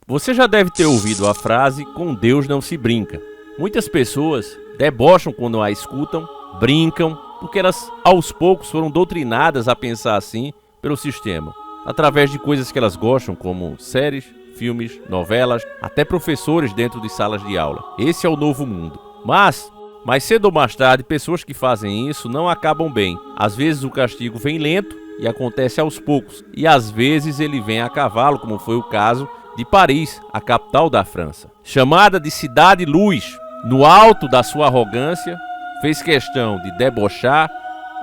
Você já deve ter ouvido a frase "com Deus não se brinca". Muitas pessoas debocham quando a escutam, brincam, porque elas aos poucos foram doutrinadas a pensar assim pelo sistema, através de coisas que elas gostam, como séries, filmes, novelas, até professores dentro de salas de aula. Esse é o novo mundo. Mas, mais cedo ou mais tarde, pessoas que fazem isso não acabam bem. Às vezes o castigo vem lento e acontece aos poucos, e às vezes ele vem a cavalo, como foi o caso de Paris, a capital da França. Chamada de Cidade Luz, no alto da sua arrogância, fez questão de debochar,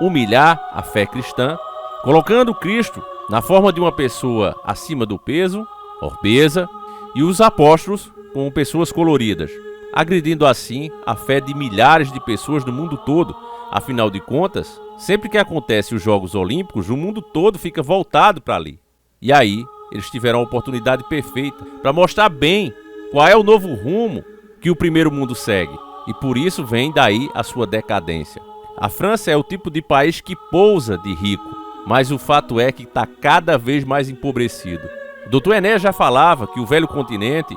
humilhar a fé cristã, colocando Cristo na forma de uma pessoa acima do peso, obesa, e os apóstolos como pessoas coloridas, agredindo assim a fé de milhares de pessoas no mundo todo. Afinal de contas, sempre que acontecem os Jogos Olímpicos, o mundo todo fica voltado para ali. E aí, eles tiveram a oportunidade perfeita para mostrar bem qual é o novo rumo que o primeiro mundo segue. E por isso vem daí a sua decadência. A França é o tipo de país que pousa de rico, mas o fato é que está cada vez mais empobrecido. O Dr. Enéas já falava que o velho continente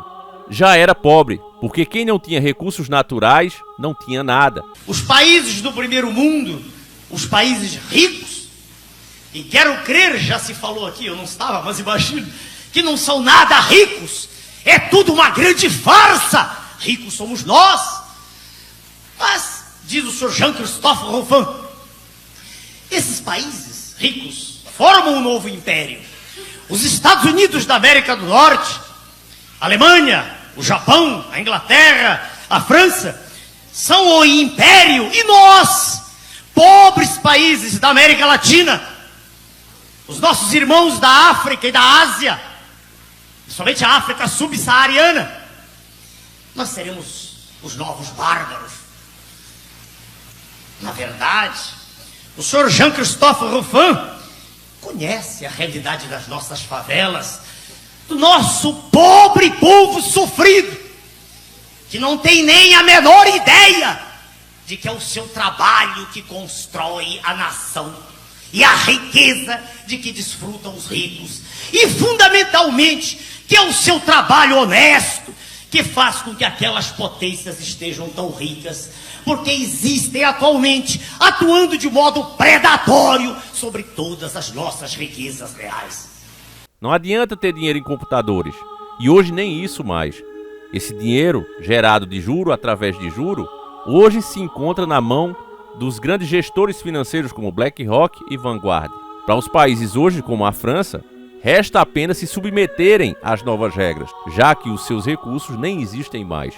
já era pobre, porque quem não tinha recursos naturais não tinha nada. Os países do primeiro mundo, os países ricos, e quero crer, já se falou aqui, eu não estava, mas imagino, que não são nada ricos. É tudo uma grande farsa. Ricos somos nós. Mas, diz o Sr. Jean-Christophe Rufin, esses países ricos formam um novo império. Os Estados Unidos da América do Norte, a Alemanha, o Japão, a Inglaterra, a França, são o império. E nós, pobres países da América Latina, os nossos irmãos da África e da Ásia, principalmente a África subsaariana, nós seremos os novos bárbaros. Na verdade, o senhor Jean-Christophe Rufin conhece a realidade das nossas favelas, do nosso pobre povo sofrido, que não tem nem a menor ideia de que é o seu trabalho que constrói a nação e a riqueza de que desfrutam os ricos, e fundamentalmente que é o seu trabalho honesto que faz com que aquelas potências estejam tão ricas, porque existem atualmente atuando de modo predatório sobre todas as nossas riquezas reais. Não adianta ter dinheiro em computadores, e hoje nem isso mais. Esse dinheiro, gerado de juro através de juro, hoje se encontra na mão dos grandes gestores financeiros como BlackRock e Vanguard. Para os países hoje, como a França, resta apenas se submeterem às novas regras, já que os seus recursos nem existem mais.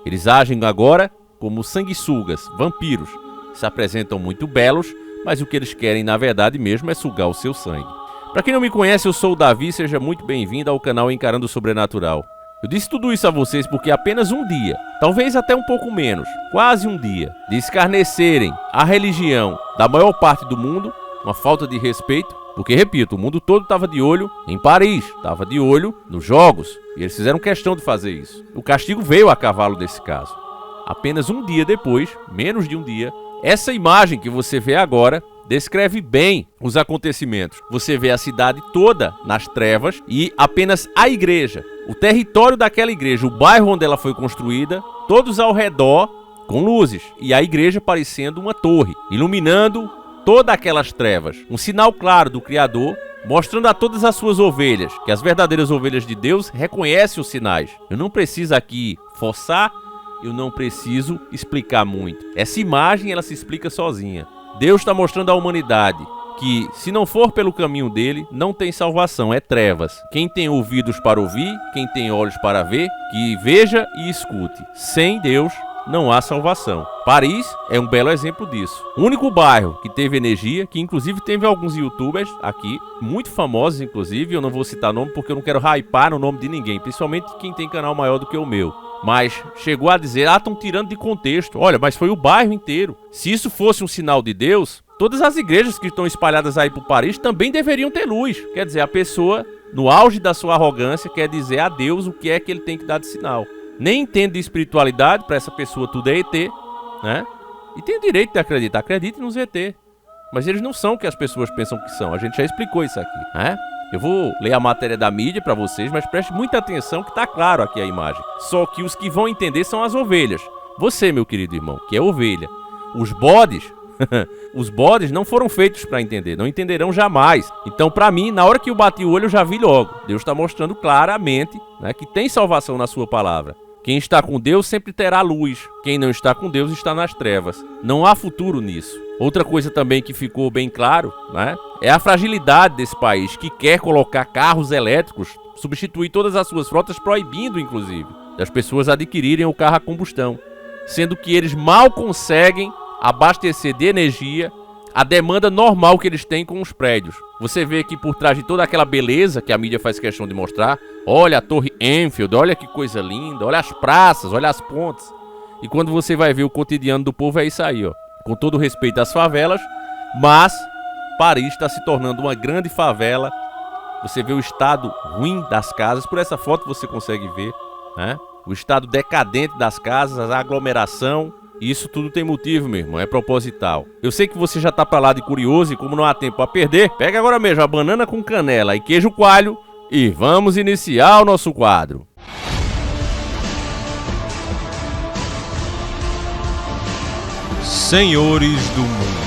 Eles agem agora como sanguessugas, vampiros, se apresentam muito belos, mas o que eles querem na verdade mesmo é sugar o seu sangue. Para quem não me conhece, eu sou o Davi, seja muito bem-vindo ao canal Encarando o Sobrenatural. Eu disse tudo isso a vocês porque apenas um dia, talvez até um pouco menos, quase um dia, de escarnecerem a religião da maior parte do mundo, uma falta de respeito, porque, repito, o mundo todo estava de olho em Paris, estava de olho nos Jogos, e eles fizeram questão de fazer isso. O castigo veio a cavalo desse caso. Apenas um dia depois, menos de um dia, essa imagem que você vê agora descreve bem os acontecimentos. Você vê a cidade toda nas trevas e apenas a igreja, o território daquela igreja, o bairro onde ela foi construída, todos ao redor com luzes, e a igreja parecendo uma torre, iluminando todas aquelas trevas. Um sinal claro do Criador, mostrando a todas as suas ovelhas, que as verdadeiras ovelhas de Deus reconhecem os sinais. Eu não preciso aqui forçar, eu não preciso explicar muito. Essa imagem, ela se explica sozinha. Deus está mostrando à humanidade que, se não for pelo caminho dele, não tem salvação, é trevas. Quem tem ouvidos para ouvir, quem tem olhos para ver, que veja e escute. Sem Deus, não há salvação. Paris é um belo exemplo disso. O único bairro que teve energia, que inclusive teve alguns youtubers aqui, muito famosos inclusive, eu não vou citar nome porque eu não quero hypar no nome de ninguém, principalmente quem tem canal maior do que o meu. Mas chegou a dizer, estão tirando de contexto. Olha, mas foi o bairro inteiro. Se isso fosse um sinal de Deus, todas as igrejas que estão espalhadas aí por Paris também deveriam ter luz. Quer dizer, a pessoa, no auge da sua arrogância, quer dizer a Deus o que é que ele tem que dar de sinal. Nem entende de espiritualidade, para essa pessoa tudo é ET, né? E tem o direito de acreditar, acredite nos ET. Mas eles não são o que as pessoas pensam que são, a gente já explicou isso aqui, né? Eu vou ler a matéria da mídia para vocês, mas preste muita atenção que tá claro aqui a imagem. Só que os que vão entender são as ovelhas. Você, meu querido irmão, que é ovelha. Os bodes, os bodes não foram feitos para entender, não entenderão jamais. Então, para mim, na hora que eu bati o olho, eu já vi logo. Deus está mostrando claramente, né, que tem salvação na sua palavra. Quem está com Deus sempre terá luz. Quem não está com Deus está nas trevas. Não há futuro nisso. Outra coisa também que ficou bem claro, né, é a fragilidade desse país, que quer colocar carros elétricos, substituir todas as suas frotas, proibindo, inclusive, das pessoas adquirirem o carro a combustão, sendo que eles mal conseguem abastecer de energia a demanda normal que eles têm com os prédios. Você vê que por trás de toda aquela beleza que a mídia faz questão de mostrar, olha a Torre Eiffel, olha que coisa linda, olha as praças, olha as pontes. E quando você vai ver o cotidiano do povo, é isso aí, ó. Com todo respeito às favelas, mas Paris está se tornando uma grande favela. Você vê o estado ruim das casas, por essa foto você consegue ver, né? O estado decadente das casas, a aglomeração. Isso tudo tem motivo, meu irmão, é proposital. Eu sei que você já tá pra lá de curioso e como não há tempo a perder, pega agora mesmo a banana com canela e queijo coalho e vamos iniciar o nosso quadro. Senhores do Mundo.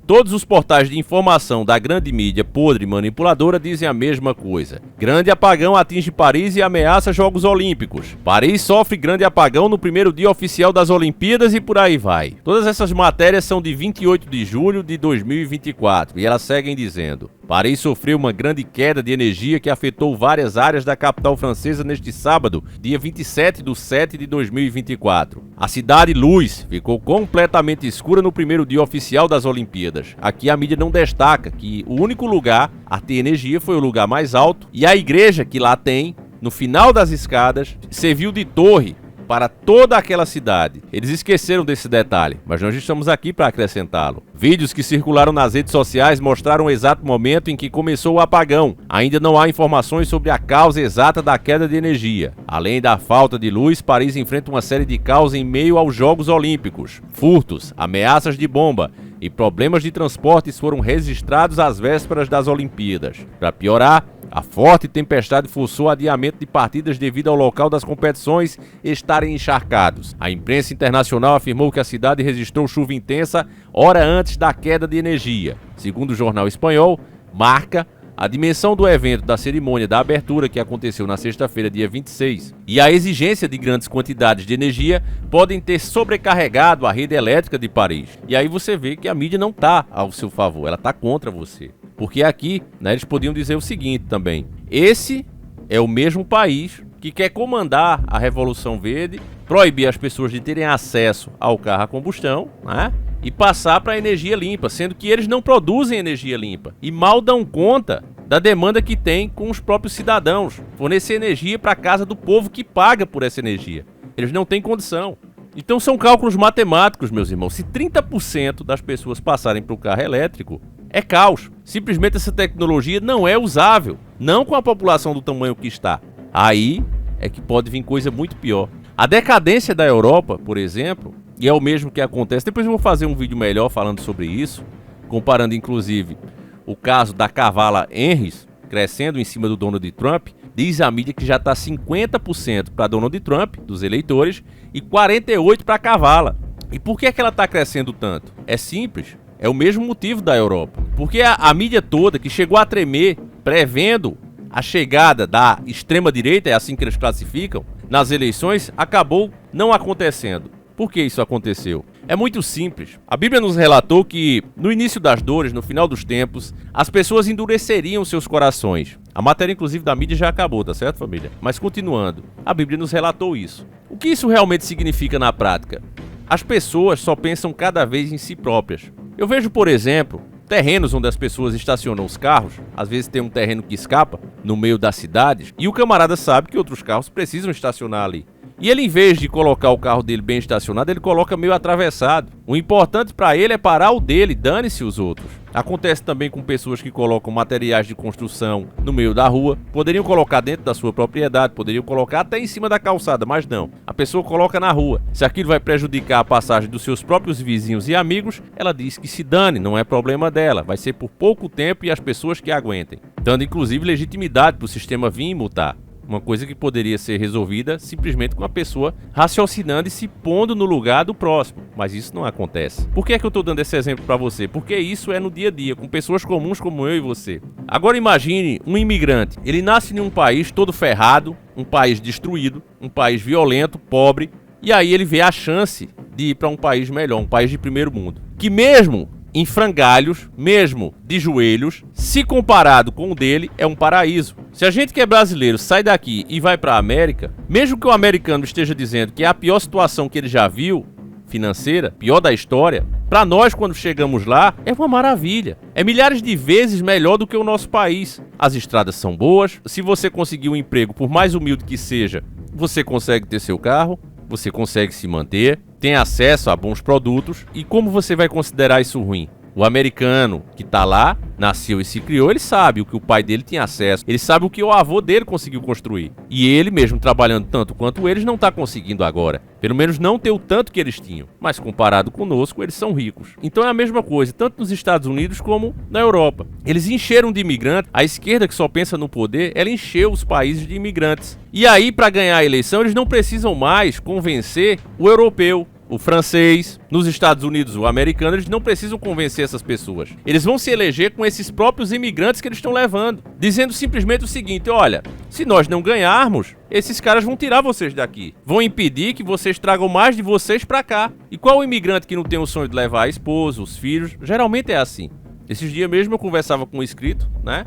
Todos os portais de informação da grande mídia podre e manipuladora dizem a mesma coisa. Grande apagão atinge Paris e ameaça Jogos Olímpicos. Paris sofre grande apagão no primeiro dia oficial das Olimpíadas e por aí vai. Todas essas matérias são de 28 de julho de 2024 e elas seguem dizendo: Paris sofreu uma grande queda de energia que afetou várias áreas da capital francesa neste sábado, dia 27/7 de 2024. A cidade Luz ficou completamente escura no primeiro dia oficial das Olimpíadas. Aqui a mídia não destaca que o único lugar a ter energia foi o lugar mais alto e a igreja que lá tem, no final das escadas, serviu de torre para toda aquela cidade. Eles esqueceram desse detalhe, mas nós estamos aqui para acrescentá-lo. Vídeos que circularam nas redes sociais mostraram o exato momento em que começou o apagão. Ainda não há informações sobre a causa exata da queda de energia. Além da falta de luz, Paris enfrenta uma série de caos em meio aos Jogos Olímpicos. Furtos, ameaças de bomba e problemas de transportes foram registrados às vésperas das Olimpíadas. Para piorar, a forte tempestade forçou o adiamento de partidas devido ao local das competições estarem encharcados. A imprensa internacional afirmou que a cidade registrou chuva intensa hora antes da queda de energia. Segundo o jornal espanhol, Marca, a dimensão do evento da cerimônia da abertura que aconteceu na sexta-feira, dia 26, e a exigência de grandes quantidades de energia podem ter sobrecarregado a rede elétrica de Paris. E aí você vê que a mídia não está ao seu favor, ela está contra você. Porque aqui, né, eles podiam dizer o seguinte também: esse é o mesmo país que quer comandar a Revolução Verde, proibir as pessoas de terem acesso ao carro a combustão, né, e passar para a energia limpa, sendo que eles não produzem energia limpa e mal dão conta da demanda que tem com os próprios cidadãos, fornecer energia para a casa do povo que paga por essa energia. Eles não têm condição. Então são cálculos matemáticos, meus irmãos. Se 30% das pessoas passarem para o carro elétrico, é caos. Simplesmente essa tecnologia não é usável, não com a população do tamanho que está. Aí é que pode vir coisa muito pior. A decadência da Europa, por exemplo, e é o mesmo que acontece, depois eu vou fazer um vídeo melhor falando sobre isso, comparando inclusive o caso da Cavala Harris crescendo em cima do Donald Trump. Diz a mídia que já está 50% para Donald Trump, dos eleitores, e 48% para a Cavala. E por que é que ela está crescendo tanto? É simples, é o mesmo motivo da Europa. Porque a mídia toda que chegou a tremer, prevendo a chegada da extrema-direita, é assim que eles classificam, nas eleições, acabou não acontecendo. Por que isso aconteceu? É muito simples. A Bíblia nos relatou que, no início das dores, no final dos tempos, as pessoas endureceriam seus corações. A matéria, inclusive, da mídia já acabou, tá certo, família? Mas continuando, a Bíblia nos relatou isso. O que isso realmente significa na prática? As pessoas só pensam cada vez em si próprias. Eu vejo, por exemplo, terrenos onde as pessoas estacionam os carros. Às vezes tem um terreno que escapa no meio das cidades e o camarada sabe que outros carros precisam estacionar ali. E ele, em vez de colocar o carro dele bem estacionado, ele coloca meio atravessado. O importante para ele é parar o dele, dane-se os outros. Acontece também com pessoas que colocam materiais de construção no meio da rua. Poderiam colocar dentro da sua propriedade, poderiam colocar até em cima da calçada, mas não. a pessoa coloca na rua. Se aquilo vai prejudicar a passagem dos seus próprios vizinhos e amigos, ela diz que se dane, não é problema dela, vai ser por pouco tempo e as pessoas que aguentem, dando inclusive legitimidade para o sistema vir e multar. Uma coisa que poderia ser resolvida simplesmente com a pessoa raciocinando e se pondo no lugar do próximo. Mas isso não acontece. Por que é que eu estou dando esse exemplo para você? Porque isso é no dia a dia, com pessoas comuns como eu e você. Agora imagine um imigrante. Ele nasce em um país todo ferrado, um país destruído, um país violento, pobre. E aí ele vê a chance de ir para um país melhor, um país de primeiro mundo. Que mesmo em frangalhos, mesmo de joelhos, se comparado com o dele, é um paraíso. Se a gente que é brasileiro sai daqui e vai para a América, mesmo que o americano esteja dizendo que é a pior situação que ele já viu, financeira, pior da história, para nós quando chegamos lá, é uma maravilha. É milhares de vezes melhor do que o nosso país. As estradas são boas, se você conseguir um emprego, por mais humilde que seja, você consegue ter seu carro, você consegue se manter, tem acesso a bons produtos. E como você vai considerar isso ruim? O americano que tá lá, nasceu e se criou, ele sabe o que o pai dele tinha acesso, ele sabe o que o avô dele conseguiu construir. E ele, mesmo trabalhando tanto quanto eles, não tá conseguindo agora. Pelo menos não ter o tanto que eles tinham. Mas comparado conosco, eles são ricos. Então é a mesma coisa, tanto nos Estados Unidos como na Europa. Eles encheram de imigrantes, a esquerda que só pensa no poder, ela encheu os países de imigrantes. E aí, para ganhar a eleição, eles não precisam mais convencer o europeu, o francês, nos Estados Unidos, o americano, eles não precisam convencer essas pessoas. Eles vão se eleger com esses próprios imigrantes que eles estão levando, dizendo simplesmente o seguinte: olha, se nós não ganharmos, esses caras vão tirar vocês daqui, vão impedir que vocês tragam mais de vocês pra cá. E qual o imigrante que não tem o sonho de levar a esposa, os filhos? Geralmente é assim. Esses dias mesmo eu conversava com um inscrito, né,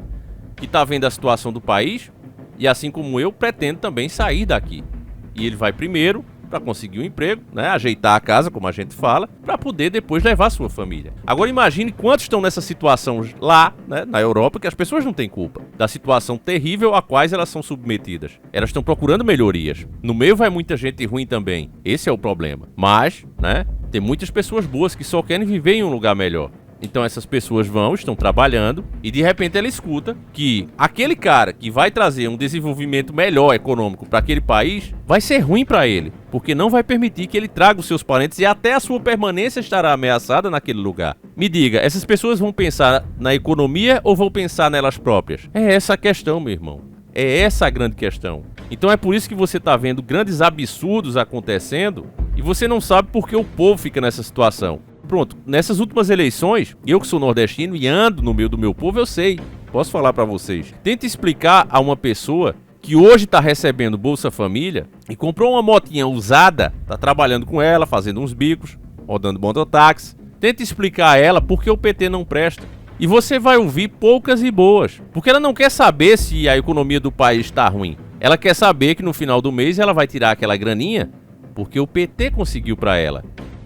que tá vendo a situação do país e, assim como eu, pretende também sair daqui. E ele vai primeiro para conseguir um emprego, né, ajeitar a casa, como a gente fala, para poder depois levar a sua família. Agora imagine quantos estão nessa situação lá, né, na Europa, que as pessoas não têm culpa da situação terrível a quais elas são submetidas. Elas estão procurando melhorias. No meio vai muita gente ruim também. Esse é o problema. Mas, né, tem muitas pessoas boas que só querem viver em um lugar melhor. Então essas pessoas estão trabalhando e de repente ela escuta que aquele cara que vai trazer um desenvolvimento melhor econômico para aquele país vai ser ruim para ele, porque não vai permitir que ele traga os seus parentes e até a sua permanência estará ameaçada naquele lugar. Me diga, essas pessoas vão pensar na economia ou vão pensar nelas próprias? É essa a questão, meu irmão. É essa a grande questão. Então é por isso que você está vendo grandes absurdos acontecendo e você não sabe por que o povo fica nessa situação. Pronto, nessas últimas eleições, eu que sou nordestino e ando no meio do meu povo, eu sei, posso falar pra vocês. Tenta explicar a uma pessoa que hoje tá recebendo Bolsa Família e comprou uma motinha usada, tá trabalhando com ela, fazendo uns bicos, rodando mototáxi. Tenta explicar a ela por que o PT não presta. E você vai ouvir poucas e boas, porque ela não quer saber se a economia do país tá ruim. Ela quer saber que no final do mês ela vai tirar aquela graninha porque o PT conseguiu pra ela.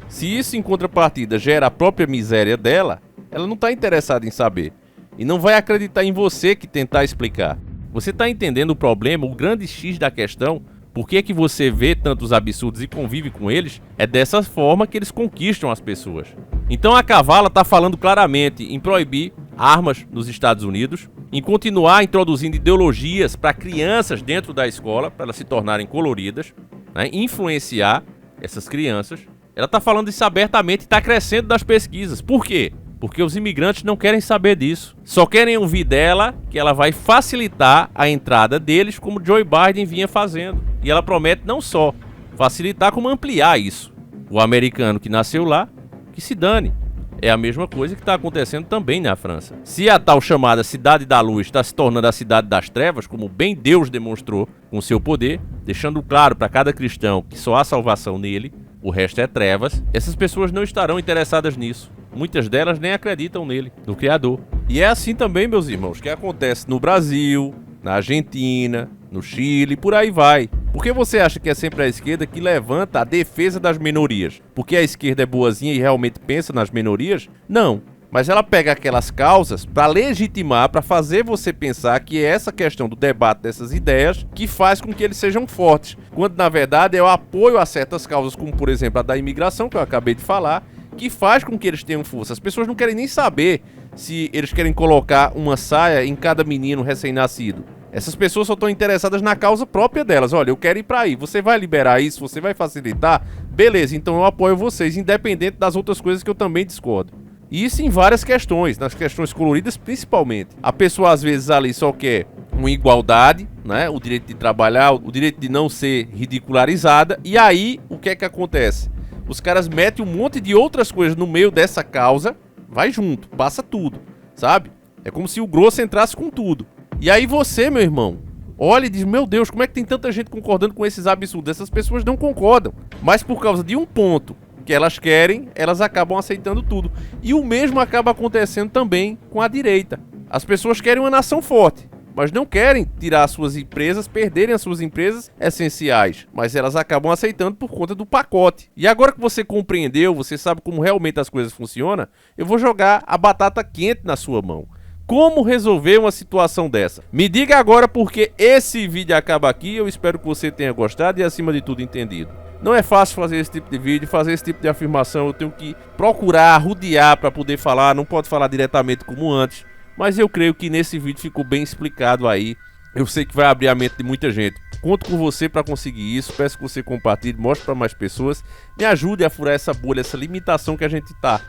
Se isso em contrapartida gera a própria miséria dela, ela não está interessada em saber. E não vai acreditar em você que tentar explicar. Você está entendendo o problema, o grande X da questão? Por que que você vê tantos absurdos e convive com eles? É dessa forma que eles conquistam as pessoas. Então a Kavala está falando claramente em proibir armas nos Estados Unidos, em continuar introduzindo ideologias para crianças dentro da escola, para elas se tornarem coloridas, né? Influenciar essas crianças. Ela está falando isso abertamente e está crescendo nas pesquisas. Por quê? Porque os imigrantes não querem saber disso. Só querem ouvir dela que ela vai facilitar a entrada deles, como Joe Biden vinha fazendo. E ela promete não só facilitar, como ampliar isso. O americano que nasceu lá, que se dane. É a mesma coisa que está acontecendo também na França. Se a tal chamada Cidade da Luz está se tornando a Cidade das Trevas, como bem Deus demonstrou com seu poder, deixando claro para cada cristão que só há salvação nele, o resto é trevas, essas pessoas não estarão interessadas nisso. Muitas delas nem acreditam nele, no Criador. E é assim também, meus irmãos, que acontece no Brasil, na Argentina, no Chile, por aí vai. Por que você acha que é sempre a esquerda que levanta a defesa das minorias? Porque a esquerda é boazinha e realmente pensa nas minorias? Não. Mas ela pega aquelas causas para legitimar, para fazer você pensar que é essa questão do debate dessas ideias que faz com que eles sejam fortes. Quando, na verdade, é o apoio a certas causas, como, por exemplo, a da imigração, que eu acabei de falar, que faz com que eles tenham força. As pessoas não querem nem saber se eles querem colocar uma saia em cada menino recém-nascido. Essas pessoas só estão interessadas na causa própria delas. Olha, eu quero ir pra aí, você vai liberar isso, você vai facilitar? Beleza, então eu apoio vocês, independente das outras coisas que eu também discordo. E isso em várias questões, nas questões coloridas principalmente. A pessoa às vezes ali só quer uma igualdade, né? O direito de trabalhar, o direito de não ser ridicularizada. E aí, o que é que acontece? Os caras metem um monte de outras coisas no meio dessa causa, vai junto, passa tudo, sabe? É como se o grosso entrasse com tudo. E aí você, meu irmão, olha e diz, meu Deus, como é que tem tanta gente concordando com esses absurdos? Essas pessoas não concordam, mas por causa de um ponto que elas querem, elas acabam aceitando tudo. E o mesmo acaba acontecendo também com a direita. As pessoas querem uma nação forte, mas não querem tirar suas empresas, perderem as suas empresas essenciais, mas elas acabam aceitando por conta do pacote. E agora que você compreendeu, você sabe como realmente as coisas funcionam, eu vou jogar a batata quente na sua mão. Como resolver uma situação dessa? Me diga agora, porque esse vídeo acaba aqui. Eu espero que você tenha gostado e acima de tudo entendido. Não é fácil fazer esse tipo de vídeo, fazer esse tipo de afirmação. Eu tenho que procurar, rodear para poder falar. Não pode falar diretamente como antes. Mas eu creio que nesse vídeo ficou bem explicado aí. Eu sei que vai abrir a mente de muita gente. Conto com você para conseguir isso. Peço que você compartilhe, mostre para mais pessoas. Me ajude a furar essa bolha, essa limitação que a gente tá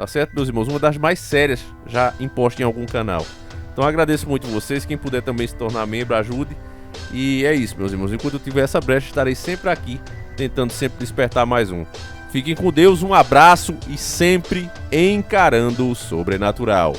certo, meus irmãos? Uma das mais sérias já imposta em algum canal. Então agradeço muito vocês. Quem puder também se tornar membro, ajude. E é isso, meus irmãos. Enquanto eu tiver essa brecha, estarei sempre aqui, tentando sempre despertar mais um. Fiquem com Deus, um abraço e sempre encarando o sobrenatural.